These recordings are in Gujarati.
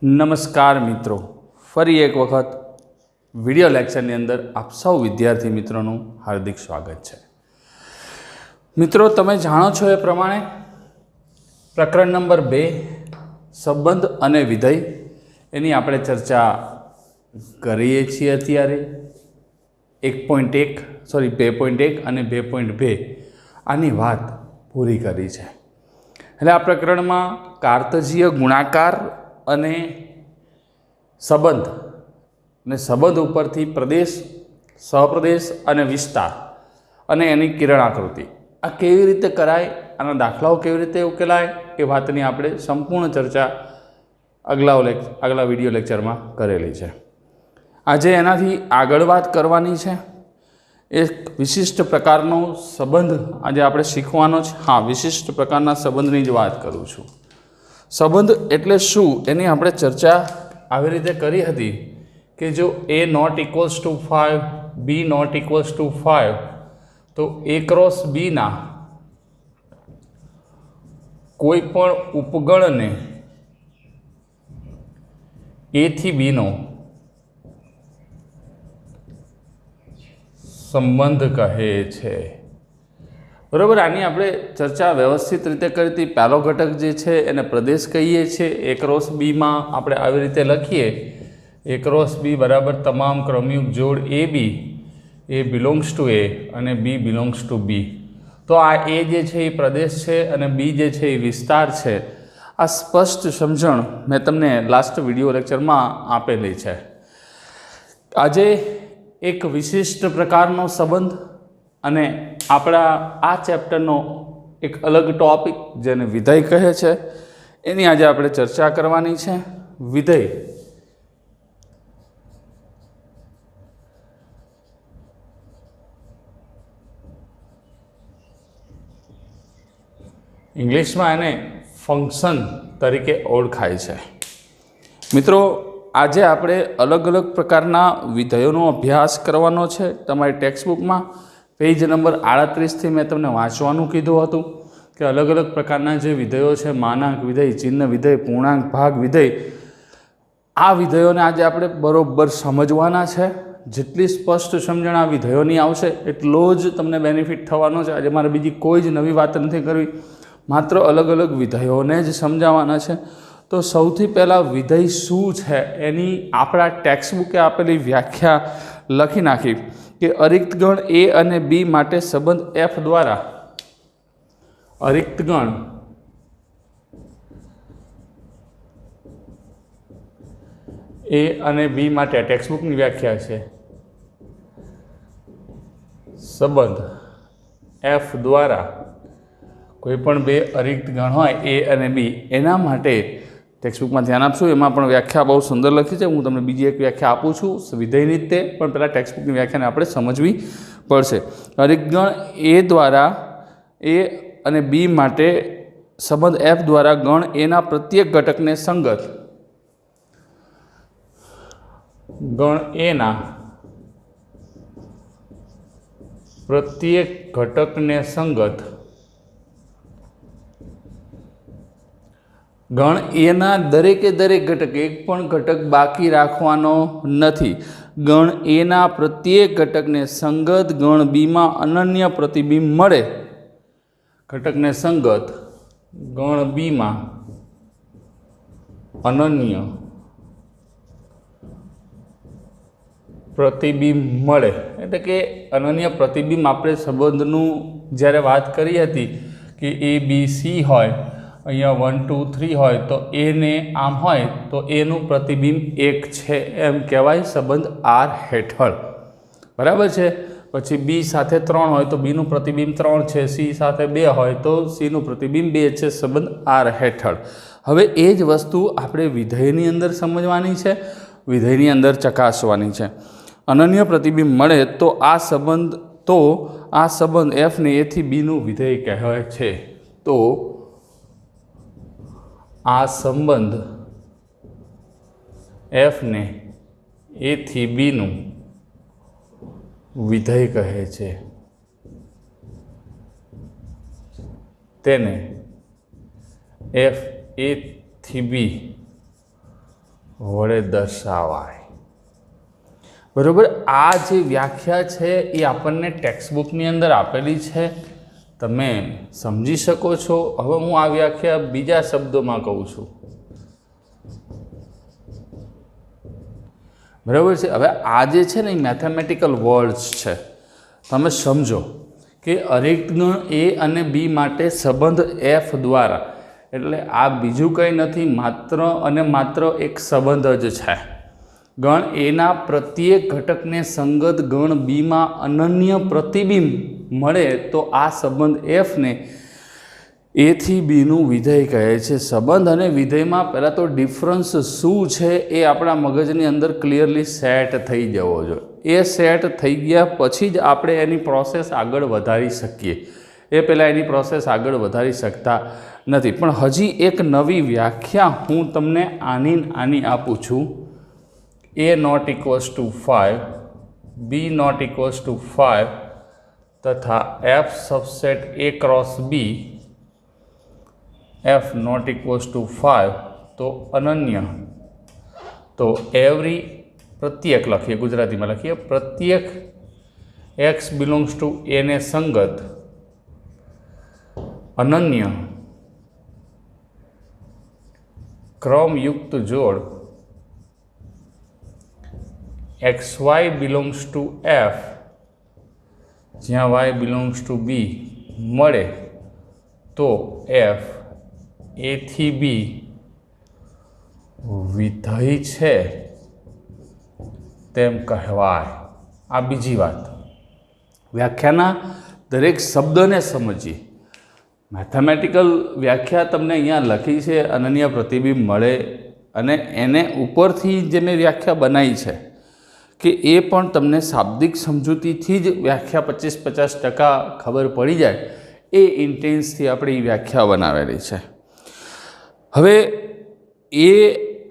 नमस्कार मित्रों, फरी एक वखत विडियो लेक्चरनी अंदर आप सौ विद्यार्थी मित्रों हार्दिक स्वागत है। मित्रों, तमे जाणो छो ए प्रमाणे प्रकरण नंबर 2 संबंध अने विधेय एनी आपणे चर्चा करीए छीए। अत्यारे 2.1 अने 2.2 आनी वात पूरी करी छे। એટલે આ પ્રકરણમાં કાર્તજીય ગુણાકાર અને સંબંધ અને સંબંધ ઉપરથી પ્રદેશ, સહપ્રદેશ અને વિસ્તાર અને એની કિરણ આકૃતિ આ કેવી રીતે કરાય, આના દાખલાઓ કેવી રીતે ઉકેલાય એ વાતની આપણે સંપૂર્ણ ચર્ચા આગલા વિડીયો લેક્ચરમાં કરેલી છે। આજે એનાથી આગળ વાત કરવાની છે। एक विशिष्ट प्रकारनो संबंध आज आपणे शीखवानो छे। हाँ, विशिष्ट प्रकारना संबंधनी ज वात करूँ छूँ। संबंध एटले शुं एनी आपणे चर्चा आवी रीते करी हती कि जो A not equals to 5, B not equals to 5, तो A क्रॉस B ना कोईपण उपगणने A थी B नो संबंध कहे छे। बराबर, आनी आपणे चर्चा व्यवस्थित रीते करी थी। पहलो घटक जे छे एने प्रदेश कहीए छे। ए क्रॉस बी में आपणे आवी रीते लखीए, ए क्रॉस बी बराबर तमाम क्रमयुक्त जोड़ A B, A belongs to A अने बी बिलोंग्स टू बी। तो आ ए जे छे ए प्रदेश छे अने बी जे छे ए विस्तार छे। आ स्पष्ट समझण मैं तमने लास्ट विडियो लेक्चर में आपेली छे। आजे एक विशिष्ट प्रकारनो संबंध अने आपणा आ चेप्टरनो एक अलग टॉपिक जेने विधेय कहे छे एनी आज आपणे चर्चा करवानी छे। विधेय इंग्लिश में एने फंक्शन तरीके ओळखाय छे। मित्रों, આજે આપણે अलग अलग प्रकारना विधेयोનો अभ्यास करवानो छे। तमारी टेक्स्टबुक में पेज नंबर 38 थी मैं तमने वाँचवानुं कीधुं हतुं कि अलग अलग प्रकारना जे विधेयो छे, मानांक विधेय, चिन्ह विधेय, पूर्णांक भाग विधेय, आ विधेयोने आज आपणे बरोबर समजवाना छे। जेटली स्पष्ट समझण आ विधेयोनी आवशे एटलो ज तमने बेनिफिट थवानो छे। आज मारे बीजी कोई ज नवी वात नथी करवी, मात्र अलग अलग विधेयोने ज समजाववाना छे। तो सौथी पहला विधेय शू है एनी आपणा टेक्स्टबुके आपेली व्याख्या लखी नाखी कि अरिक्त गण ए अने बी माटे संबंध एफ द्वारा अरिक्त गण ए अने बी माटे टेक्स्टबुकनी व्याख्या है संबंध एफ द्वारा कोईपण बे अरिक्त गण होय ए अने बी एना माटे टेक्स्टबुक में ध्यान आपशो। एमां पण व्याख्या बहुत सुंदर लखी है। हूँ तमने बीजी एक व्याख्या आपू छूँ विधेयनी ते, पण पहला टेक्स्टबुकनी व्याख्याने आपणे समजवी पड़शे। अरिक्तगण ए द्वारा ए अने बी माटे संबंध एफ द्वारा गण ए ना प्रत्येक घटक ने संगत, गण ए ना प्रत्येक घटक ने संगत गण ए ना दरेके दरेक घटक, एक पण घटक बाकी राखवानो नथी। गण ए ना प्रत्येक घटक ने संगत गण बी में अनन्य प्रतिबिंब मळे। घटक ने संगत गण बी में अनन्य प्रतिबिंब मळे। एटले के अनन्य प्रतिबिंब आपणे संबंधनुं ज्यारे वात करी हती कि ए बी सी होय, अहींया 1 2 3 होय तो ए ने आम होय तो ए नु प्रतिबिंब 1 छे एम कहेवाय संबंध आर हेठळ। बराबर छे। पछी बी साथे 3 होय तो बी नु प्रतिबिंब 3 छे, सी साथे 2 होय तो सी नु प्रतिबिंब 2 छे, संबंध आर हेठळ। हवे ए ज वस्तु आपणे विधेयनी अंदर समजवानी छे, विधेयनी अंदर चकासवानी छे। अनन्य प्रतिबिंब मळे तो आ संबंध एफ ने ए थी बी नु विधेय कहेवाय छे। तो आ संबंध एफ ने ए थी बी नु विधेय कहे छे। तेने एफ ए थी बी વડે દર્શાવાય. બરાબર. આ જે વ્યાખ્યા છે એ આપણને ટેક્સ્ટબુકની અંદર આપેલી છે, તમે સમજી શકો છો. હવે હું આ વ્યાખ્યા બીજા શબ્દોમાં કહું છું. બરાબર છે. હવે આ જે છે ને એ મેથેમેટિકલ વર્ડ્સ છે. તમે સમજો કે અરેખ ગણ એ અને બી માટે સંબંધ એફ દ્વારા, એટલે આ બીજું કંઈ નથી, માત્ર અને માત્ર એક સંબંધ જ છે. ગણ એના પ્રત્યેક ઘટકને સંગત ગણ બીમાં અનન્ય પ્રતિબિંબ મળે તો આ સંબંધ એફને એથી બીનું વિધેય કહે છે. સંબંધ અને વિધેયમાં પહેલાં તો ડિફરન્સ શું છે એ આપણા મગજની અંદર ક્લિયરલી સેટ થઈ જવો જોઈએ. એ સેટ થઈ ગયા પછી જ આપણે એની પ્રોસેસ આગળ વધારી શકીએ. એ પહેલાં એની પ્રોસેસ આગળ વધારી શકતા નથી. પણ હજી એક નવી વ્યાખ્યા હું તમને આની આપું છું. a not equals to 5, b નોટ ઇક્વલ્સ ટુ 5 તથા f subset a cross b f not equals to 5 તો અનન્ય. તો એવરી પ્રત્યેક લખીએ, ગુજરાતીમાં લખીએ, પ્રત્યેક x બિલોંગ્સ ટુ a ને સંગત અનન્ય ક્રમયુક્ત જોડ xy બિલોંગ્સ ટુ f જ્યાં y બિલોંગ્સ ટુ b મળે તો f a થી b વિધેય છે તેમ કહેવાય. આ બીજી વાત. વ્યાખ્યાના દરેક શબ્દને સમજીએ. મેથેમેટિકલ વ્યાખ્યા તમને અહીંયા લખી છે, અનન્ય પ્રતિબિંબ મળે, અને એને ઉપરથી જે મેં વ્યાખ્યા બનાવી છે કે એ પણ તમને શાબ્દિક સમજૂતીથી જ વ્યાખ્યા 25-50% ખબર પડી જાય, એ ઇન્ટેન્સથી આપણે એ વ્યાખ્યા બનાવેલી છે. હવે એ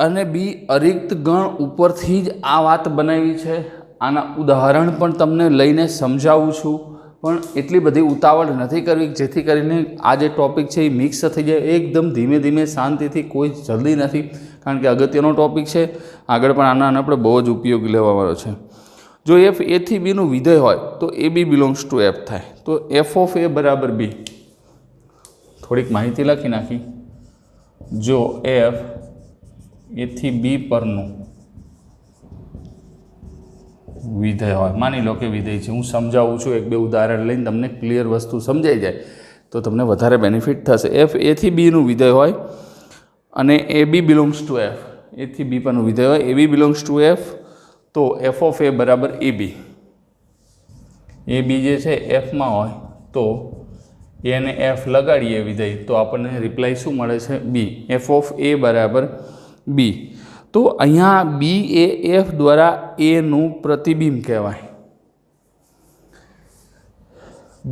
અને બી અરિક્ત ગણ ઉપરથી જ આ વાત બનાવી છે. આના ઉદાહરણ પણ તમને લઈને સમજાવું છું, પણ એટલી બધી ઉતાવળ નથી કરવી જેથી કરીને આ જે ટૉપિક છે એ મિક્સ થઈ જાય. એકદમ ધીમે ધીમે શાંતિથી, કોઈ જલ્દી નથી, કારણ કે અગત્યનો ટૉપિક છે. આગળ પણ આના આપણે બહુ જ ઉપયોગી લેવાનો છે. જો એફ એ થી બીનું વિધેય હોય તો એ બી બિલોંગ્સ ટુ એફ થાય. તો એફ ઓફ એ બરાબર બી. થોડીક માહિતી લખી નાખી. જો એફ એથી બી પરનું વિધેય હોય, માની લો કે વિધેય છે, હું સમજાવું છું, એક બે ઉદાહરણ લઈને તમને ક્લિયર વસ્તુ સમજાઈ જાય તો તમને વધારે બેનિફિટ થશે. એફ એથી બીનું વિધેય હોય અને એ બી બિલોંગ્સ ટુ એફ, એથી બી પરનું વિધેય હોય, એ બી બિલોંગ્સ ટુ એફ, તો એફ ઓફ એ બરાબર એ બી. એ બી જે છે એફમાં હોય તો એને એફ લગાડીએ વિધેય તો આપણને રિપ્લાય શું મળે છે? બી. એફ ઓફ એ બરાબર બી. તો અહીંયા બી એ એફ દ્વારા એનું પ્રતિબિંબ કહેવાય.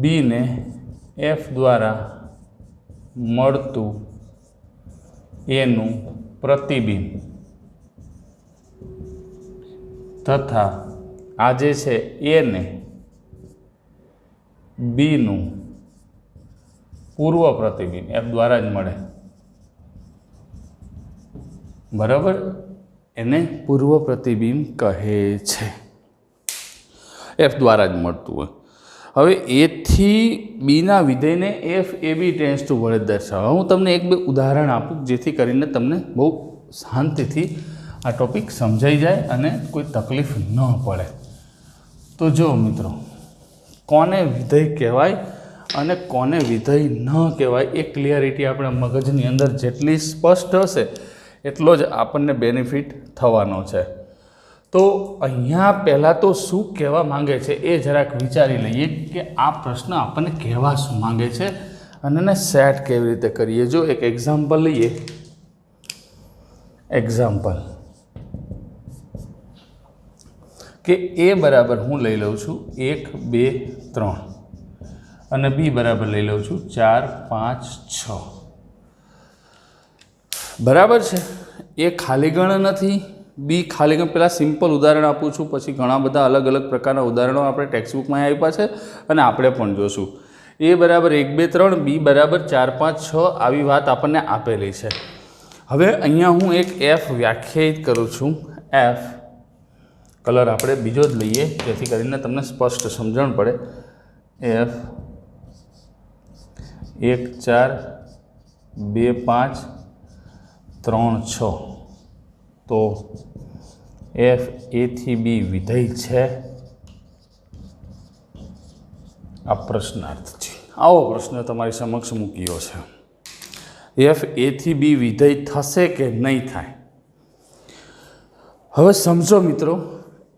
બીને એફ દ્વારા મળતું એનું પ્રતિબિંબ તથા આ જે છે એને બીનું પૂર્વ પ્રતિબિંબ એફ દ્વારા જ મળે. બરાબર? એને પૂર્વ પ્રતિબિંબ કહે છે, એફ દ્વારા જ મળતું હોય. હવે એથી બીના વિધેયને F A B tends to વડે દર્શાવવા. હું તમને એક બે ઉદાહરણ આપું જેથી કરીને તમને બહુ શાંતિથી આ ટૉપિક સમજાઈ જાય અને કોઈ તકલીફ ન પડે. તો જો મિત્રો, કોને વિધેય કહેવાય અને કોને વિધેય ન કહેવાય એ ક્લિયરિટી આપણા મગજની અંદર જેટલી સ્પષ્ટ હશે એટલો જ આપણને બેનિફિટ થવાનો છે. તો અહીંયા પહેલાં તો શું કહેવા માંગે છે એ જરાક વિચારી લઈએ કે આ પ્રશ્ન આપણને કહેવા શું માંગે છે અને એને સેટ કેવી રીતે કરીએ. જો એક એક્ઝામ્પલ લઈએ. એક્ઝામ્પલ કે એ બરાબર હું લઈ લઉં છું 1, 2, 3 અને બી બરાબર લઈ લઉં છું 4, 5, 6. બરાબર છે? એ ખાલી ગણ નથી, બી ખાલી ગણ. પહેલાં સિમ્પલ ઉદાહરણ આપું છું, પછી ઘણા બધા અલગ અલગ પ્રકારના ઉદાહરણો આપણે ટેક્સ્ટબુકમાં આપ્યા છે અને આપણે પણ જોશું. એ બરાબર 1, 2, 3, બી બરાબર 4, 5, 6 આવી વાત આપણને આપેલી છે. હવે અહીંયા હું એક એફ વ્યાખ્યાયિત કરું છું. એફ કલર આપણે બીજો જ લઈએ જેથી કરીને તમને સ્પષ્ટ સમજણ પડે. એફ 1 4 2 5 3 6 તો એફ એ થી બી વિધેય છે. આ પ્રશ્નાર્થ છે. આવો પ્રશ્ન તમારી સમક્ષ મૂક્યો છે. એફ એ થી બી વિધેય થશે કે નહીં થાય? હવે સમજો મિત્રો,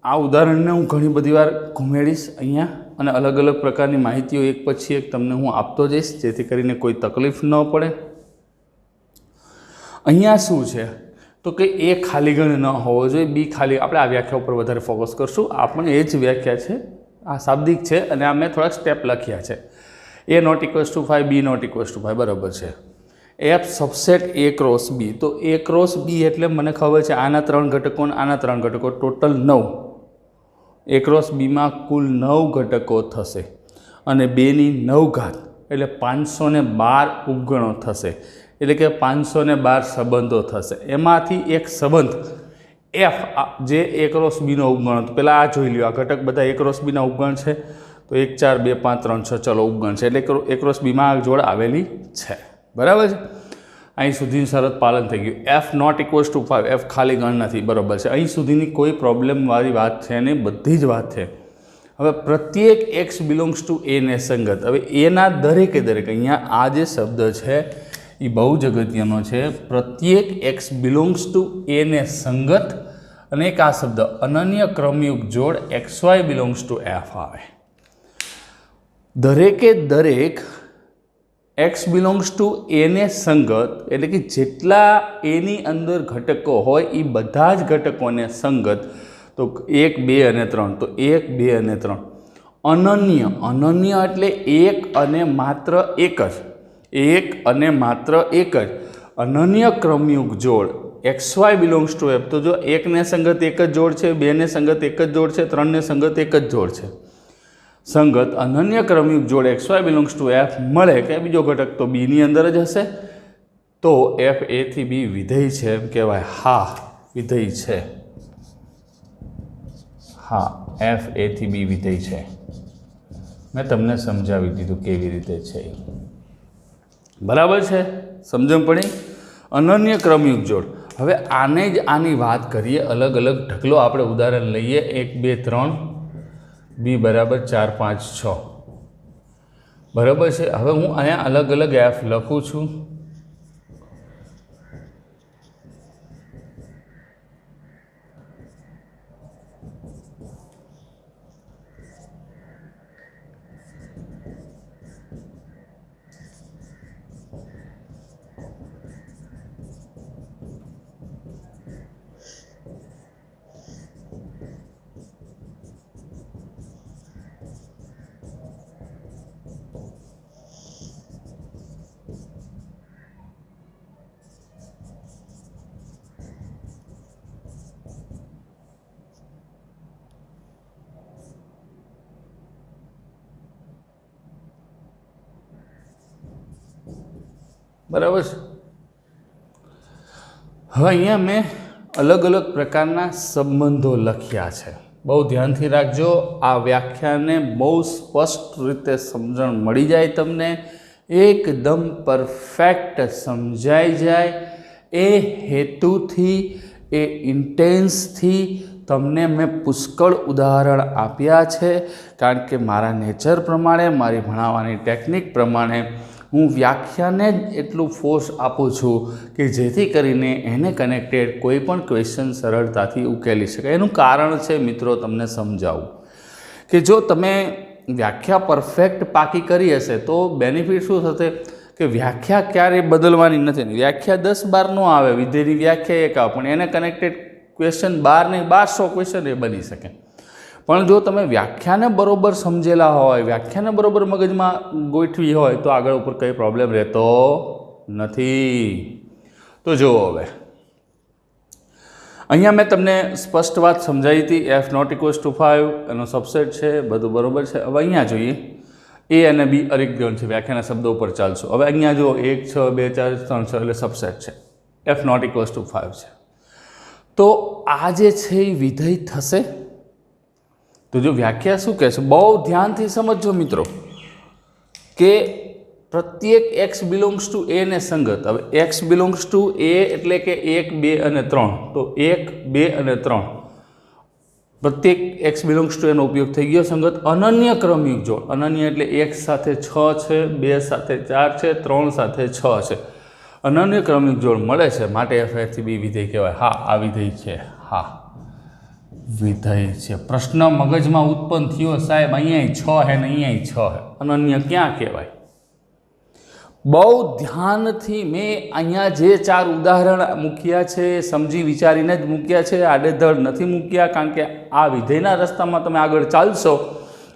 આ ઉદાહરણને હું ઘણી બધી વાર ઘુમેડીશ અહીંયા અને અલગ અલગ પ્રકારની માહિતીઓ એક પછી એક તમને હું આપતો જઈશ જેથી કરીને કોઈ તકલીફ ન પડે. અહીંયા શું છે તો કે એ ખાલી ગણ ન હોવો જોઈએ, બી ખાલી. આપણે આ વ્યાખ્યા ઉપર વધારે ફોકસ કરશું. આ પણ એ જ વ્યાખ્યા છે, આ શાબ્દિક છે અને આ મેં થોડાક સ્ટેપ લખ્યા છે. A not equals to 5, B not equals to 5 બરાબર છે. F subset A cross B, તો એ ક્રોસ બી એટલે મને ખબર છે આના 3 ઘટકો અને આના 3 ઘટકો, ટોટલ 9. એ ક્રોસ બીમાં કુલ 9 ઘટકો થશે અને 2ની 9 ઘાત એટલે 512 ઉપગણો થશે, એટલે કે 512 સંબંધો થશે. એમાંથી એક સંબંધ એફ જે એ ક્રોસ બીનો ઉપગણ હતો, પહેલાં આ જોઈ લ્યો, આ ઘટક બધા એ ક્રોસ બીના ઉપગણ છે. તો 1 4 2 5 3 6 ચલો ઉપગણ છે એટલે એ ક્રોસ બીમાં જોડ આવેલી છે. બરાબર છે. અહીં સુધીની શરત પાલન થઈ ગયું. F not equals to 5, F ખાલી ગણ નથી. બરાબર છે. અહીં સુધીની કોઈ પ્રોબ્લેમવાળી વાત છે નહીં, બધી જ વાત છે. હવે પ્રત્યેક એક્સ બિલોંગ્સ ટુ એને સંગત. હવે એના દરેકે દરેક, અહીંયા આ જે શબ્દ છે એ બહુ જ અગત્યનો છે. પ્રત્યેક એક્સ બિલોંગ્સ ટુ એને સંગત અને એક આ શબ્દ અનન્ય ક્રમયુક્ત જોડ X Y belongs to F આવે. દરેકે દરેક એક્સ બિલોંગ્સ ટુ એને સંગત એટલે કે જેટલા એની અંદર ઘટકો હોય એ બધા જ ઘટકોને સંગત. તો 1 2 અને 3, તો 1 2 અને 3. અનન્ય, અનન્ય એટલે એક અને માત્ર એક જ, એક અને માત્ર એક જ અનન્ય ક્રમયુક્ત જોડ X Y belongs to F. તો જો 1 ને સંગત એક જ જોડ છે, 2 ને સંગત એક જ જોડ છે, 3 ને સંગત એક જ જોડ છે, સંગત અનન્ય ક્રમયુક્ત જોડ X Y belongs to F મળે કે બીજો ઘટક તો બીની અંદર જ હશે, તો એફ એ થી બી વિધેય છે એમ કહેવાય. હા, વિધેય છે. હા, એફ એ થી બી વિધેય છે. મેં તમને સમજાવી દીધું કેવી રીતે છે. બરાબર છે, સમજણ પડી? અનન્ય ક્રમયુક્ત જોડ. હવે આને જ આની વાત કરીએ, અલગ અલગ ઢગલો આપણે ઉદાહરણ લઈએ. 1 2 3, બી બરાબર 4 5 6. બરાબર છે. હવે હું અહીંયા અલગ અલગ એફ લખું છું. બરાબર છે. હવે અહીંયા મેં અલગ અલગ પ્રકારના સંબંધો લખ્યા છે. બહુ ધ્યાનથી રાખજો. આ વ્યાખ્યાને બહુ સ્પષ્ટ રીતે સમજણ મળી જાય, તમને એકદમ પરફેક્ટ સમજાઈ જાય. એ હેતુથી, એ ઇન્ટેન્સથી તમને મેં પુષ્કળ ઉદાહરણ આપ્યા છે. કારણ કે મારા નેચર પ્રમાણે, મારી ભણાવવાની ટેકનિક પ્રમાણે હું વ્યાખ્યાને જ એટલું ફોર્સ આપું છું કે જેથી કરીને એને કનેક્ટેડ કોઈ પણ ક્વેશ્ચન સરળતાથી ઉકેલી શકાય. એનું કારણ છે મિત્રો, તમને સમજાવું કે જો તમે વ્યાખ્યા પરફેક્ટ પાકી કરી હશે તો બેનિફિટ શું થશે કે વ્યાખ્યા ક્યારેય બદલવાની નથી. વ્યાખ્યા 10 12 ન આવે, વિધેયની વ્યાખ્યા એક આવે, પણ એને કનેક્ટેડ ક્વેશ્ચન 12 નહીં 1200 ક્વેશ્ચન એ બની શકે. પણ જો તમે વ્યાખ્યાને બરોબર સમજેલા હોય, વ્યાખ્યાને બરોબર મગજમાં ગોઠવી હોય તો આગળ ઉપર કંઈ પ્રોબ્લેમ રહેતો નથી. તો જુઓ, હવે અહીંયા મેં તમને સ્પષ્ટ વાત સમજાવી હતી. એફ નોટ ઇક્વલ્સ ટુ 5 એનો સબસેટ છે, બધું બરોબર છે. હવે અહીંયા જોઈએ, એ અને બી અરિક ગણ છે, વ્યાખ્યાના શબ્દો ઉપર ચાલશું. હવે અહીંયા જુઓ 1 6 2 4 3 6 એટલે સબસેટ છે. એફ નોટ ઇક્વલ્સ ટુ 5 છે. તો આ જે છે એ વિધેય થશે. તો જો વ્યાખ્યા શું કહે છે, બહુ ધ્યાનથી સમજજો મિત્રો, કે પ્રત્યેક એક્સ બિલોંગ્સ ટુ એ ને સંગત. હવે એક્સ બિલોંગ્સ ટુ એ એટલે કે 1, 2 અને 3. તો 1, 2 અને 3 પ્રત્યેક એક્સ બિલોંગ્સ ટુ એનો ઉપયોગ થઈ ગયો. સંગત અનન્ય ક્રમયુગ જોડ. અનન્ય એટલે 1 સાથે 6 છે, 2 સાથે 4 છે, 3 સાથે 6 છે. અનન્ય ક્રમયુગ જોડ મળે છે, માટે એફ બી વિધેય કહેવાય. હા, આ વિધેય છે. હા, વિધેય છે. પ્રશ્ન મગજમાં ઉત્પન્ન થયો, સાહેબ અહીંયા 6 હે ને અહીંયા 6 હે, અનન્ય ક્યાં કહેવાય? બહુ ધ્યાનથી મેં અહીંયા જે 4 ઉદાહરણ મૂક્યા છે સમજી વિચારીને જ મૂક્યા છે, આડેધડ નથી મૂક્યા. કારણ કે આ વિધેયના રસ્તામાં તમે આગળ ચાલશો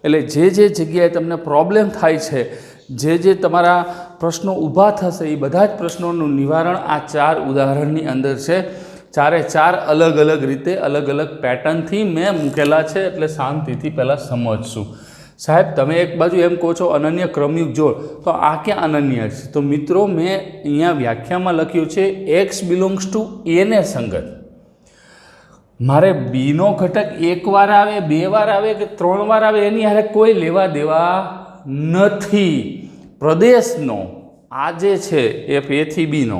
એટલે જે જગ્યાએ તમને પ્રોબ્લેમ થાય છે, જે તમારા પ્રશ્નો ઊભા થશે, એ બધા જ પ્રશ્નોનું નિવારણ આ 4 ઉદાહરણની અંદર છે. 4 અલગ અલગ રીતે અલગ અલગ પેટર્નથી મેં મૂકેલા છે. એટલે શાંતિથી પહેલાં સમજશું. સાહેબ તમે એક બાજુ એમ કહો છો અનન્ય ક્રમયુગ જોડ, તો આ ક્યાં અનન્ય છે? તો મિત્રો મેં અહીંયા વ્યાખ્યામાં લખ્યું છે એક્સ બિલોંગ્સ ટુ એ ને સંગત. મારે બીનો ઘટક 1 વાર આવે, 2 વાર આવે કે 3 વાર આવે એની હારે કોઈ લેવા દેવા નથી. પ્રદેશનો આ જે છે એફ એ થી બીનો,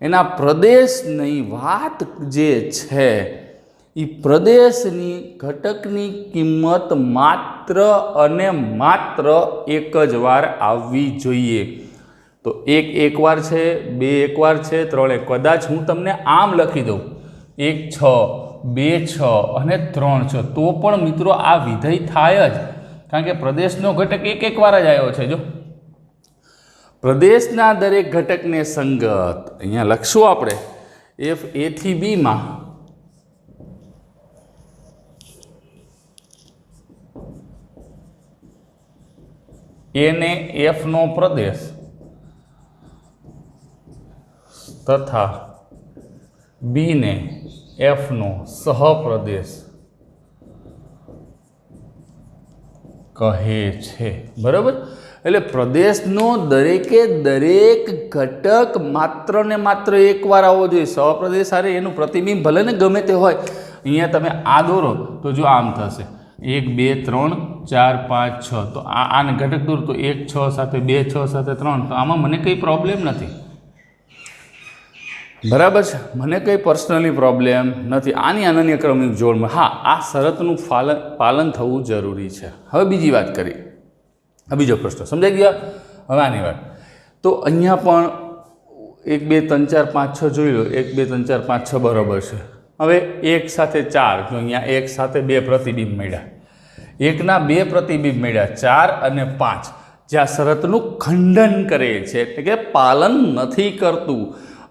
એના પ્રદેશની વાત જે છે એ પ્રદેશની ઘટકની કિંમત માત્ર અને માત્ર એક જ વાર આવવી જોઈએ. તો 1 1 વાર છે, 2 1 વાર છે, 3 1. કદાચ હું તમને આમ લખી દઉં 1 6, 2 6 અને 3 6, તો પણ મિત્રો આ વિધેય થાય જ. કારણ કે પ્રદેશનો ઘટક 1 1 વાર જ આવ્યો છે. જો પ્રદેશના દરેક ઘટકને સંગત અહીંયા લખશું આપણે એફ એ થી બીમાં એ ને એફનો પ્રદેશ તથા બી ને એફનો સહપ્રદેશ કહે છે. બરાબર? એટલે પ્રદેશનો દરેકે દરેક ઘટક માત્ર ને માત્ર એકવાર આવવો જોઈએ. સહપ્રદેશ સારે એનું પ્રતિબિંબ ભલે ને ગમે તે હોય. અહીંયા તમે આ દોરો તો જો આમ થશે 1 2 3 4 5 6. તો આને ઘટક દોરો તો 1 6 સાથે 2 6 સાથે 3. તો આમાં મને કંઈ પ્રોબ્લેમ નથી. બરાબર છે? મને કંઈ પર્સનલી પ્રોબ્લેમ નથી આની અનન્ય ક્રમિક જોડમાં. હા, આ શરતનું પાલન થવું જરૂરી છે. હવે બીજી વાત કરીએ. આ બીજો પ્રશ્ન સમજાઈ ગયા. હવે આની વાત તો અહીંયા પણ 1 2 3 4 5 6 જોઈ લો. 1 2 3 4 5 6 બરાબર છે. હવે 1 સાથે 4, જો અહીંયા 1 સાથે 2 પ્રતિબિંબ મળ્યા, 1ના 2 પ્રતિબિંબ મળ્યા, 4 અને 5 જ્યાં શરતનું ખંડન કરે છે, એટલે કે પાલન નથી કરતું.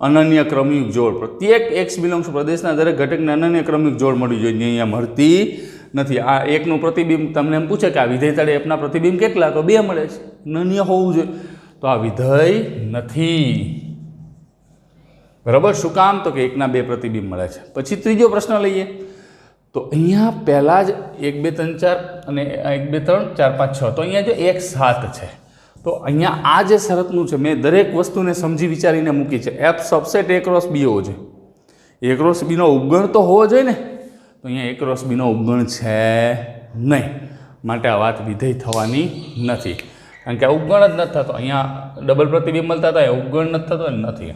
અનન્ય ક્રમયુગ જોડ પ્રત્યેક એક્સ બિલોંગ્સ પ્રદેશના દરેક ઘટકને અનન્ય ક્રમયુગ જોડ મળવી જોઈએ, અહીંયા મળતી નથી. આ 1નું પ્રતિબિંબ તમને એમ પૂછે કે આ વિધેય તળે એફના પ્રતિબિંબ કેટલા, તો 2 મળે છે, અનન્ય હોવું જોઈએ. તો આ વિધેય નથી. બરાબર? શું કામ? તો કે 1ના 2 પ્રતિબિંબ મળે છે. પછી ત્રીજો પ્રશ્ન લઈએ. તો અહીંયા પહેલાં જ 1 2 3 4 અને 1 2 3 4 5 6. તો અહીંયા જો 1 7 છે. તો અહીંયા આ જે શરતનું છે મેં દરેક વસ્તુને સમજી વિચારીને મૂકી છે. F subset A cross B હોવો જોઈએ. A ક્રોસ Bનો ઉપગણ તો હોવો જોઈએ ને. તો અહીંયા A ક્રોસ Bનો ઉપગણ છે નહીં, માટે આ વાત વિધેય થવાની નથી. કારણ કે આ ઉપગણ જ નથી થતો. અહીંયા ડબલ પ્રતિબિંબ મળતા હતા, ઉપગણ નથી થતો નથી.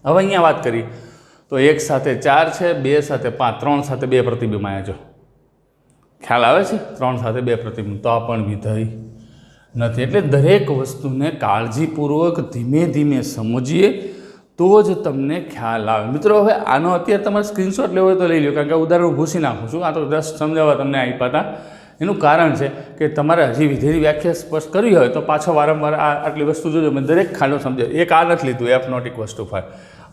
હવે અહીંયા વાત કરીએ તો 1 સાથે 4 છે, 2 સાથે 5, 3 સાથે 2 પ્રતિબિંબ આવ્યા. જો ખ્યાલ આવે છે? 3 સાથે 2 પ્રતિબિંબ, તો આ પણ વિધેય નથી. એટલે દરેક વસ્તુને કાળજીપૂર્વક ધીમે ધીમે સમજીએ તો જ તમને ખ્યાલ આવે. મિત્રો હવે આનો અત્યારે તમારે સ્ક્રીનશોટ લેવો હોય તો લઈ લો, કારણ કે ઉદાહરણ ભૂસી નાખું છું. આ તો જસ્ટ સમજાવવા તમને આપ્યા હતા. એનું કારણ છે કે તમારે હજી વિધેયની વ્યાખ્યા સ્પષ્ટ કરવી હોય તો પાછો વારંવાર આટલી વસ્તુ જોજો. મેં દરેક ખાડો સમજાય. એક આ નથી લીધું એફ નોટ ઇક્વલ્સ ટુ 5.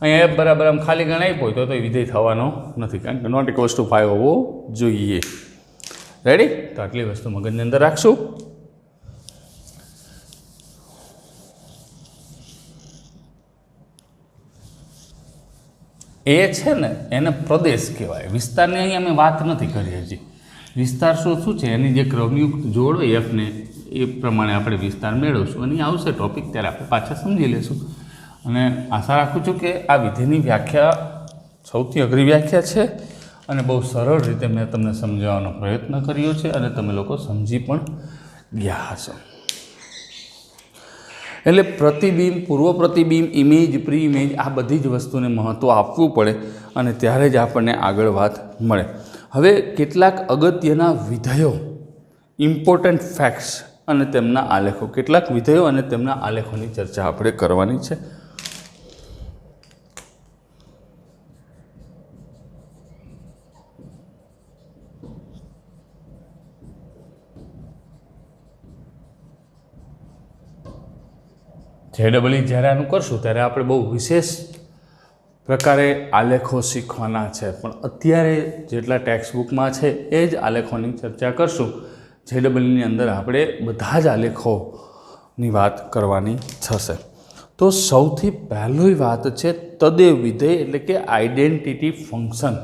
અહીંયા એફ બરાબર આમ ખાલી ગણાય હોય તો વિધેય થવાનો નથી, કારણ કે નોટ ઇક્વલ્સ ટુ 5 હોવો જોઈએ. રેડી? તો આટલી વસ્તુ મગજની અંદર રાખશું. એ છે ને એને પ્રદેશ કહેવાય. વિસ્તારની અહીંયા અમે વાત નથી કરી હજી. વિસ્તાર શું છે? એની જે ક્રમયુક્ત જોડ હોય એફને એ પ્રમાણે આપણે વિસ્તાર મેળવશું. અને આવશે ટોપિક ત્યારે આપણે પાછા સમજી લેશું. અને આશા રાખું છું કે આ વિધેયની વ્યાખ્યા સૌથી અઘરી વ્યાખ્યા છે અને બહુ સરળ રીતે મેં તમને સમજાવવાનો પ્રયત્ન કર્યો છે અને તમે લોકો સમજી પણ ગયા હશો. એટલે પ્રતિબિંબ, પૂર્વ પ્રતિબિંબ, ઇમેજ, પ્રી ઇમેજ, આ બધી જ વસ્તુને મહત્ત્વ આપવું પડે અને ત્યારે જ આપણને આગળ વાત મળે. હવે કેટલાક અગત્યના વિધેયો, ઇમ્પોર્ટન્ટ ફેક્ટ્સ અને તેમના આલેખો, કેટલાક વિધેયો અને તેમના આલેખોની ચર્ચા આપણે કરવાની છે. JEE જ્યારે આનું કરશું ત્યારે આપણે બહુ વિશેષ પ્રકારે આલેખો શીખવાના છે, પણ અત્યારે જેટલા ટેક્સ્ટ બુકમાં છે એ જ આલેખોની ચર્ચા કરશું. JEEની અંદર આપણે બધા જ આલેખોની વાત કરવાની થશે. તો સૌથી પહેલી વાત છે તદેવ વિધેય, એટલે કે આઈડેન્ટિટી ફંક્શન.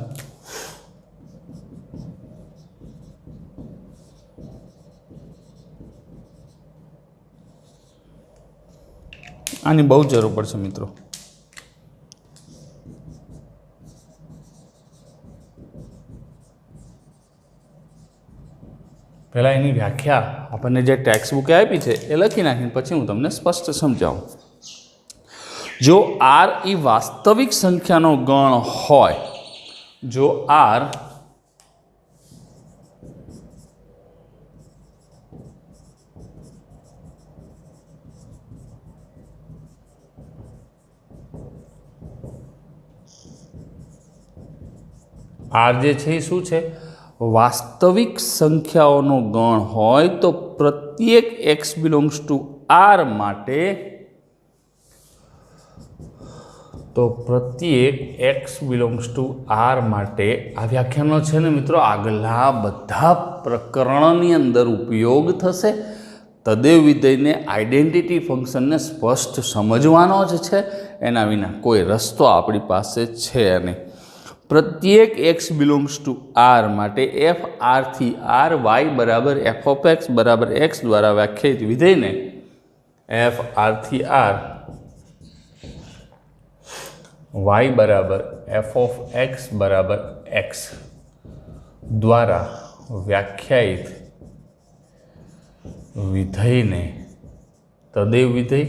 આની બહુ જરૂર પડશે મિત્રો. પહેલાં એની વ્યાખ્યા આપણને જે ટેક્સ્ટ બુકે આપી છે એ લખી નાખીને પછી હું તમને સ્પષ્ટ સમજાવું. જો આર એ વાસ્તવિક સંખ્યાનો ગણ હોય, જો આર જે છે એ શું છે? વાસ્તવિક સંખ્યાઓનો ગણ હોય તો પ્રત્યેક x બિલોંગ્સ ટુ આર માટે, આ વ્યાખ્યાનો છે ને મિત્રો આગલા બધા પ્રકરણની અંદર ઉપયોગ થશે. તદેવ વિધેયને, આઈડેન્ટિટી ફંક્શનને સ્પષ્ટ સમજવાનો જ છે, એના વિના કોઈ રસ્તો આપણી પાસે છે નહીં. પ્રત્યેક x બિલોંગ્સ ટુ આર માટે એફ આરથી આર વાય બરાબર એફ ઓફ એક્સ બરાબર એક્સ દ્વારા વ્યાખ્યાયિત વિધેયને એફ આરથી આર વાય બરાબર એફ ઓફ એક્સ બરાબર એક્સ દ્વારા વ્યાખ્યાયિત વિધેયને તદેવ વિધેય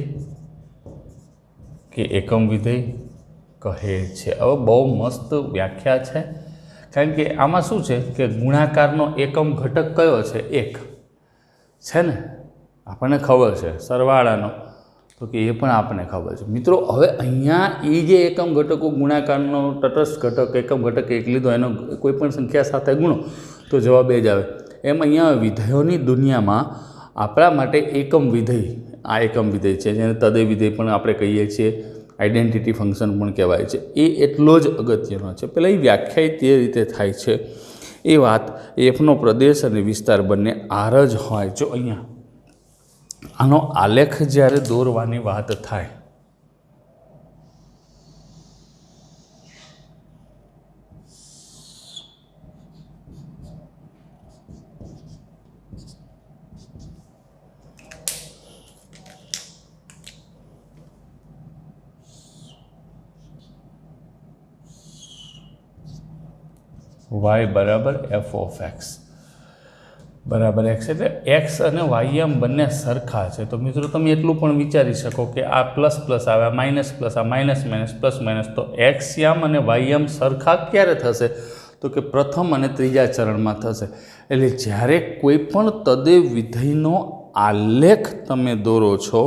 કે એકમ વિધેય કહે છે. હવે બહુ મસ્ત વ્યાખ્યા છે, કારણ કે આમાં શું છે કે ગુણાકારનો એકમ ઘટક કયો છે? એક છે ને, આપણને ખબર છે. સરવાળાનો તો કે એ પણ આપણને ખબર છે મિત્રો. હવે અહીંયા એ જે એકમ ઘટકો, ગુણાકારનો તટસ્થ ઘટક, એકમ ઘટક એક લીધો, એનો કોઈ પણ સંખ્યા સાથે ગુણો તો જવાબ એ જ આવે. એમ અહીંયા વિધેયોની દુનિયામાં આપણા માટે એકમ વિધેય, આ એકમ વિધેય છે, જેને તદેવ વિધેય પણ આપણે કહીએ છીએ, આઈડેન્ટિટી ફંક્શન પણ કહેવાય છે, એ એટલો જ અગત્યનો છે. પહેલાં એ વ્યાખ્યાયિત તે રીતે થાય છે એ વાત, એફનો પ્રદેશ અને વિસ્તાર બંને આર જ હોય. જો અહીંયા આનો આલેખ જ્યારે દોરવાની વાત થાય, y બરાબર એફ ઓફ એક્સ બરાબર એક્સ, એટલે એક્સ અને વાયમ બંને સરખા છે. તો મિત્રો તમે એટલું પણ વિચારી શકો કે આ પ્લસ પ્લસ આવે, આ માઇનસ પ્લસ, આ માઇનસ માઇનસ, પ્લસ માઇનસ, તો એક્સયામ અને વાયમ સરખા ક્યારે થશે? તો કે પ્રથમ અને ત્રીજા ચરણમાં થશે. એટલે જ્યારે કોઈ પણ તદેવ વિધેયનો આલેખ તમે દોરો છો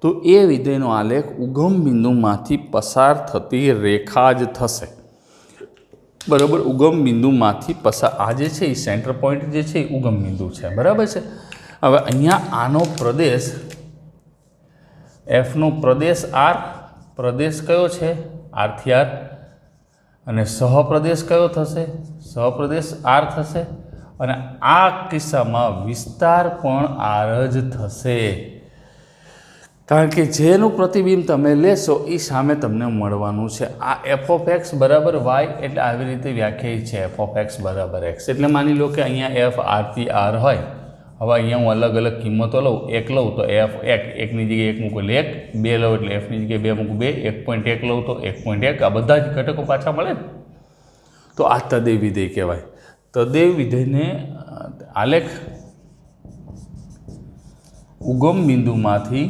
તો એ વિધેયનો આલેખ ઉગમ બિંદુમાંથી પસાર થતી રેખા જ થશે. બરાબર, ઉગમ બિંદુમાંથી પસાર, આ જે છે એ સેન્ટર પોઈન્ટ જે છે એ ઉગમ બિંદુ છે. બરાબર છે. હવે અહીંયા આનો પ્રદેશ, એફનો પ્રદેશ આર, પ્રદેશ કયો છે? આરથી આર. અને સહપ્રદેશ કયો થશે? સહપ્રદેશ આર થશે. અને આ કિસ્સામાં વિસ્તાર પણ આર જ થશે, કારણ કે જેનું પ્રતિબિંબ તમે લેશો એ સામે તમને મળવાનું છે. આ એફ ઓફ એક્સ બરાબર વાય, એટલે આવી રીતે વ્યાખ્યાયિત છે એફ ઓફ એક્સ બરાબર એક્સ. એટલે માની લો કે અહીંયા એફ આરથી આર હોય હવે અહીંયા હું અલગ અલગ કિંમતો લઉં, એક લઉં તો એફ એકની જગ્યાએ એક મૂકું એટલે 1, 2 લઉં એટલે એફની જગ્યાએ 2 મૂકું 2, 1.1 લઉં તો 1.1, આ બધા જ ઘટકો પાછા મળે ને, તો આ તદેવ વિધેય કહેવાય. તદેવ વિધેયને આલેખ ઉગમ બિંદુમાંથી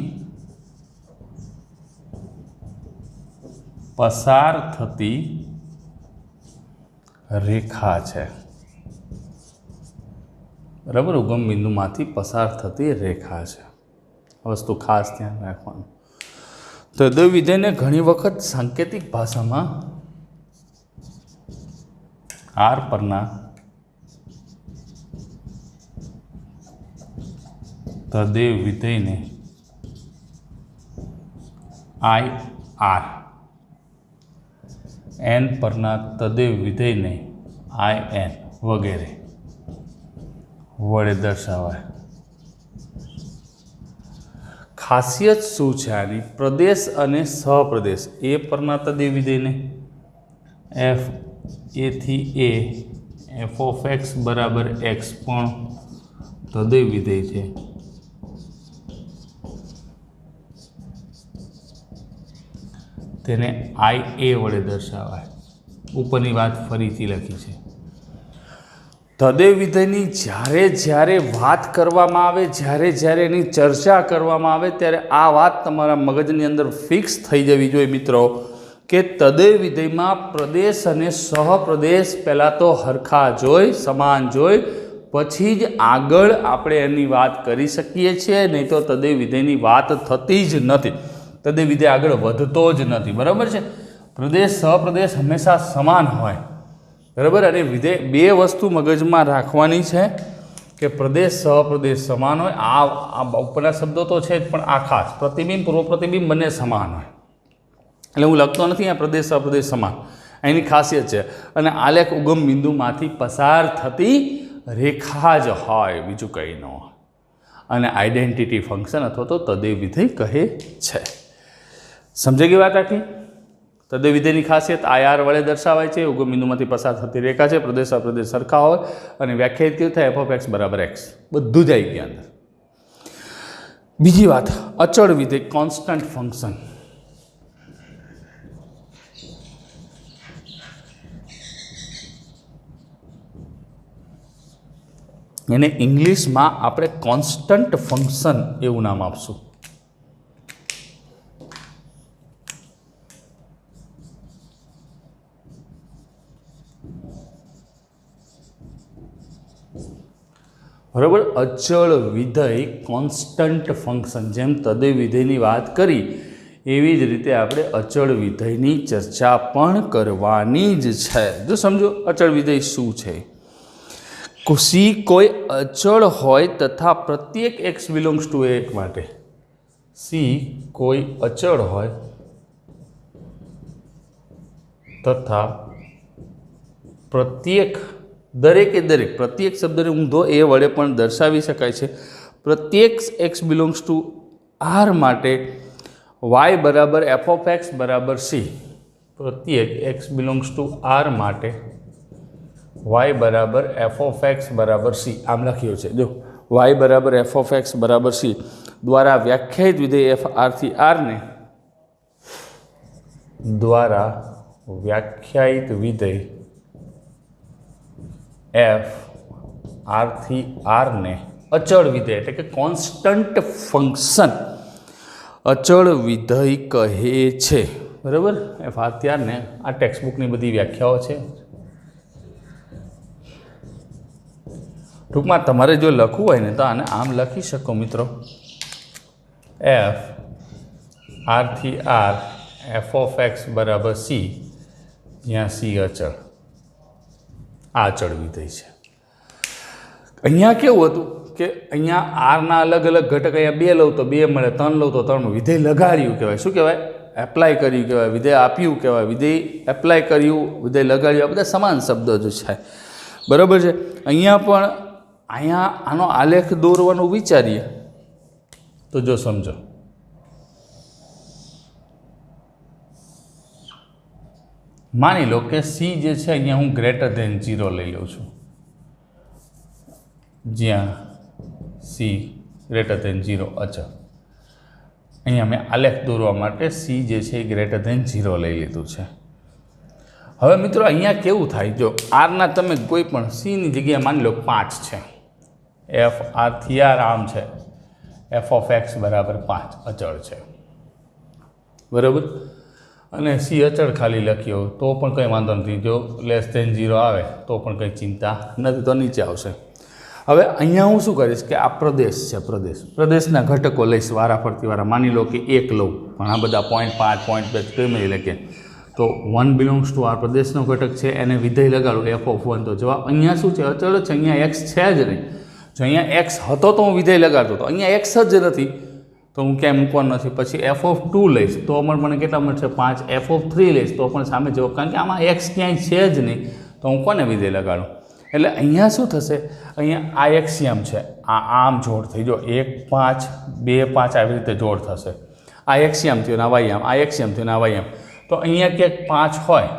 પસાર થતી રેખા છે. બરાબર, ઉગમ બિંદુમાંથી પસાર થતી રેખા છે. વસ્તુ ખાસ ધ્યાન રાખવાનું. તદેવ વિધેયને ઘણી વખત સાંકેતિક ભાષામાં આર પરના તદેવ વિધેયને આઈ આર, એન પરના તદેવ વિધેયને આઈ એન વગેરે વડે દર્શાવાય. ખાસિયત શું છે આની? પ્રદેશ અને સહપ્રદેશ. એ પરના તદેવ વિધેયને એફ એથી એ એફ ઓફ એક્સ બરાબર એક્સ પણ તદેવ વિધેય છે. તેને આઈ એ વડે દર્શાવાય. ઉપરની વાત ફરીથી લખી છે. તદેવ વિધેયની જ્યારે વાત કરવામાં આવે, જ્યારે એની ચર્ચા કરવામાં આવે, ત્યારે આ વાત તમારા મગજની અંદર ફિક્સ થઈ જવી જોઈએ મિત્રો, કે તદેવ વિધેયમાં પ્રદેશ અને સહપ્રદેશ પહેલાં તો હરખા જોઈ, સમાન જોઈ, પછી જ આગળ આપણે એની વાત કરી શકીએ છીએ. નહીં તો તદેવ વિધેયની વાત થતી જ નથી, તદેવ વિધેય આગળ વધતો જ નથી. બરાબર છે? પ્રદેશ સહપ્રદેશ હંમેશા સમાન હોય. બરાબર? અને વિધેય બે વસ્તુ મગજમાં રાખવાની છે કે પ્રદેશ સહપ્રદેશ સમાન હોય. આ ઉપરના શબ્દો તો છે જ, પણ આ ખાસ પ્રતિબિંબ પૂર્વ પ્રતિબિંબ બંને સમાન હોય. એટલે હું લખતો નથી આ પ્રદેશ સહપ્રદેશ સમાન, એની ખાસિયત છે. અને આલેખ ઉગમ બિંદુમાંથી પસાર થતી રેખા જ હોય, બીજું કંઈ ન હોય. અને આઈડેન્ટિટી ફંક્શન અથવા તો તદેવ વિધેય કહે છે. સમજાઈ ગઈ વાત આખી? તદેવ વિધેયની ખાસિયત આર વડે દર્શાવાય છે. ઉગમ બિંદુમાંથી પસાર થતી રેખા છે. પ્રદેશ અપ્રદેશ સરખા હોય અને વ્યાખ્યાયિત કેવું થાય? એફ ઓફ એક્સ બરાબર એક્સ. બધું જ આવી ગયા અંદર. બીજી વાત, અચળ વિધેય, કોન્સ્ટન્ટ ફંક્શન. એને ઇંગ્લિશમાં આપણે કોન્સ્ટન્ટ ફંક્શન એવું નામ આપશું. બરાબર? અચળ વિધેય, કોન્સ્ટન્ટ ફંક્શન. જેમ તદેવ વિધેયની વાત કરી એવી જ રીતે આપણે અચળ વિધેયની ચર્ચા પણ કરવાની જ છે. જો સમજો અચળ વિધેય શું છે. સી કોઈ અચળ હોય તથા પ્રત્યેક એક્સ બિલોંગ્સ ટુ એક માટે, સી કોઈ અચળ હોય તથા દરેકે દરેક, પ્રત્યેક શબ્દને ઊંધો એ વડે પણ દર્શાવી શકાય છે. પ્રત્યેક એક્સ બિલોંગ્સ ટુ આર માટે વાય બરાબર એફ ઓફ એક્સ બરાબર સી. પ્રત્યેક એક્સ બિલોંગ્સ ટુ આર માટે વાય બરાબર એફ ઓફ એક્સ બરાબર સી. આમ લખ્યું છે. જો વાય બરાબર એફ ઓફ એક્સ બરાબર સી દ્વારા વ્યાખ્યાયિત વિધેય એફ આરથી આરને દ્વારા વ્યાખ્યાયિત વિધેય એફ આરથી આરને અચળ વિધેય એટલે કે કોન્સ્ટન્ટ ફંક્શન અચળ વિધેય કહે છે. બરાબર? એફ આરથી આરને આ ટેક્સ્ટબુકની બધી વ્યાખ્યાઓ છે. ટૂંકમાં તમારે જો લખવું હોય ને તો આને આમ લખી શકો મિત્રો, એફ આરથી આર એફ ઓફ એક્સ બરાબર સી, જ્યાં સી અચળ. આ અચળ વિધેય છે. અહીંયા કેવું હતું કે અહીંયા આરના અલગ અલગ ઘટક, અહીંયા 2 લઉં તો 2 મળે, 3 લઉં તો 3 મળે. વિધેય લગાડ્યું કહેવાય. શું કહેવાય? એપ્લાય કર્યું કહેવાય. વિધેય આપ્યું કહેવાય. વિધેય એપ્લાય કર્યું, વિધેય લગાડ્યું, આ બધા સમાન શબ્દો જ છે. બરાબર છે? અહીંયા પણ આનો આલેખ દોરવાનું વિચારીએ તો જો સમજો, માની લો કે સી જે છે અહીંયા હું ગ્રેટર ધેન 0 લઈ લઉં છું, જ્યાં સી ગ્રેટર દેન 0 અચળ. અહીંયા મેં આલેખ દોરવા માટે સી જે છે એ ગ્રેટર દેન 0 લઈ લીધું છે. હવે મિત્રો અહીંયા કેવું થાય, જો આરના તમે કોઈ પણ સીની જગ્યાએ માની લો 5 છે, એફ આરથી આર આમ છે, એફ ઓફ એક્સ બરાબર 5 અચળ છે, બરાબર. અને સી અચળ ખાલી લખ્યો તો પણ કંઈ વાંધો નથી, જો લેસ દેન 0 આવે તો પણ કંઈ ચિંતા નથી, તો નીચે આવશે. હવે અહીંયા હું શું કરીશ કે આ પ્રદેશ છે, પ્રદેશના ઘટકો લઈશ વારાફરતી વાળા. માની લો કે 1 લઉં, ઘણા બધા 0.5 0.2 કેમ લખે, તો 1 બિલોંગ્સ ટુ આ પ્રદેશનો ઘટક છે, એને વિધેય લગાડું એફ ઓફ 1, તો જવાબ અહીંયા શું છે, અચળ છે. અહીંયા એક્સ છે જ નહીં. જો અહીંયા એક્સ હતો તો હું વિધેય લગાડતો હતો, અહીંયા એક્સ જ નથી તો હું ક્યાંય મૂકવાનું નથી. પછી એફ ઓફ 2 લઈશ તો મને કેટલા મળશે 5. એફ ઓફ 3 લઈશ તો પણ સામે જવાબ, કારણ કે આમાં એક્સ ક્યાંય છે જ નહીં, તો હું કોને વિધેય લગાડું. એટલે અહીંયા શું થશે, અહીંયા આ એક્સિયમ છે, આ આમ જોડ થઈ, જો 1 5 2 5 આવી રીતે જોડ થશે. આ એક્સિયમ થયું ને આ વાય આમ, આ એક્સિયમ થયું ને આ વાય આમ. તો અહીંયા ક્યાંક 5 હોય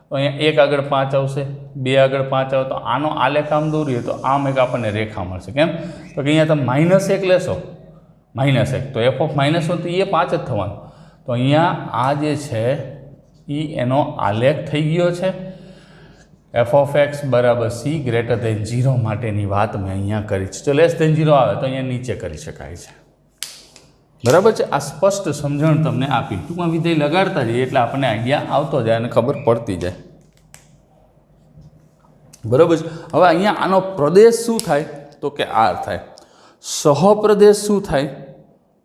તો અહીંયા 1 આગળ 5 આવશે, 2 આગળ 5 આવે, તો આનો આલેખ આમ દોરીએ તો આમ એક આપણને રેખા મળશે. કેમ તો કે અહીંયા તમે -1 લેશો, -1 તો એફ ઓફ -1 તો એ 5 જ થવાનું. તો અહીંયા આ જે છે એ એનો આલેખ થઈ ગયો છે. એફ ઓફ એક્સ બરાબર સી ગ્રેટર દેન 0 માટેની વાત મેં અહીંયા કરી છે. જો લેસ દેન 0 આવે તો અહીંયા નીચે કરી શકાય છે, બરાબર છે. આ સ્પષ્ટ સમજણ તમને આપી, ટૂંકમાં વિધેય લગાડતા જઈએ એટલે આપણને આઈડિયા આવતો જાય અને ખબર પડતી જાય, બરાબર છે. હવે અહીંયા આનો પ્રદેશ શું થાય તો કે આર થાય, સહપ્રદેશ શું થાય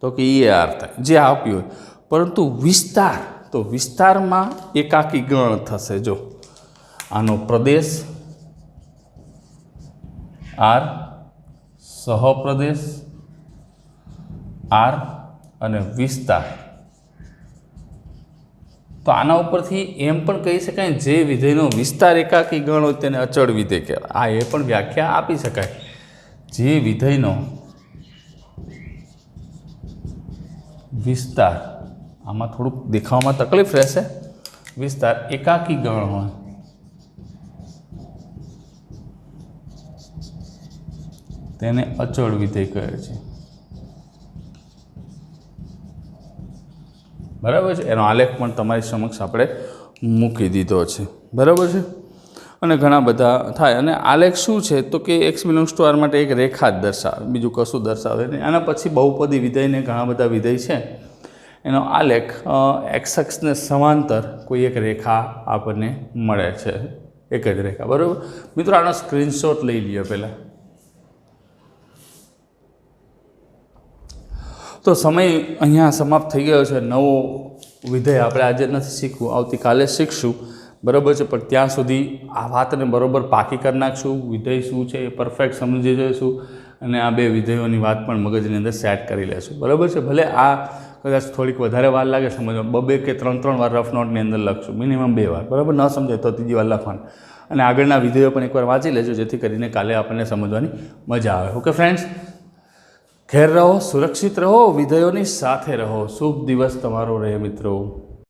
તો કે એ આર થાય, જે આપ્યું હોય. પરંતુ વિસ્તાર, તો વિસ્તારમાં એકાકી ગણ થશે. જો આનો પ્રદેશ આર, સહપ્રદેશ આર અને વિસ્તાર, તો આના ઉપરથી એમ પણ કહી શકાય જે વિધેયનો વિસ્તાર એકાકી ગણ હોય તેને અચળ વિધેય કહેવાય. આ એ પણ વ્યાખ્યા આપી શકાય, જે વિધેયનો વિસ્તાર, આમાં થોડુંક દેખાવામાં તકલીફ રહેશે, વિસ્તાર એકાકી ગણ હોય તેને અચળ વિધેય કહે છે, બરાબર છે. એનો આલેખ પણ તમારી સમક્ષ આપણે મૂકી દીધો છે, બરાબર છે. અને ઘણા બધા થાય. અને આલેખ શું છે તો કે એક્સ બિલોંગ્સ ટુ આર માટે એક રેખા જ દર્શાવે, બીજું કશું દર્શાવે નહીં. આના પછી બહુપદી વિધેયને ઘણા બધા વિધેય છે, એનો આલેખ એક્સ અક્ષને સમાંતર કોઈ એક રેખા આપણને મળે છે, એક જ રેખા, બરાબર. મિત્રો આનો સ્ક્રીનશોટ લઈ લ્યો પહેલાં. તો સમય અહીંયા સમાપ્ત થઈ ગયો છે. નવો વિધેય આપણે આજે નથી શીખવું, આવતીકાલે શીખશું, બરાબર છે. પણ ત્યાં સુધી આ વાતને બરાબર પાકી કરી નાખશું, વિધેય શું છે એ પરફેક્ટ સમજી જઈશું, અને આ બે વિધેયોની વાત પણ મગજની અંદર સેટ કરી લેશું, બરાબર છે. ભલે આ કદાચ થોડીક વધારે વાર લાગે સમજવામાં, 2 કે 3 વાર રફ નોટની અંદર લખશું, મિનિમમ 2 વાર, બરાબર. ન સમજાય તો ત્રીજી વાર લખવાનું. અને આગળના વિધેયો પણ એકવાર વાંચી લેજો, જેથી કરીને કાલે આપણને સમજવાની મજા આવે. ઓકે ફ્રેન્ડ્સ, ખેર રહો, સુરક્ષિત રહો, વિધેયોની સાથે રહો. શુભ દિવસ તમારો રહે મિત્રો.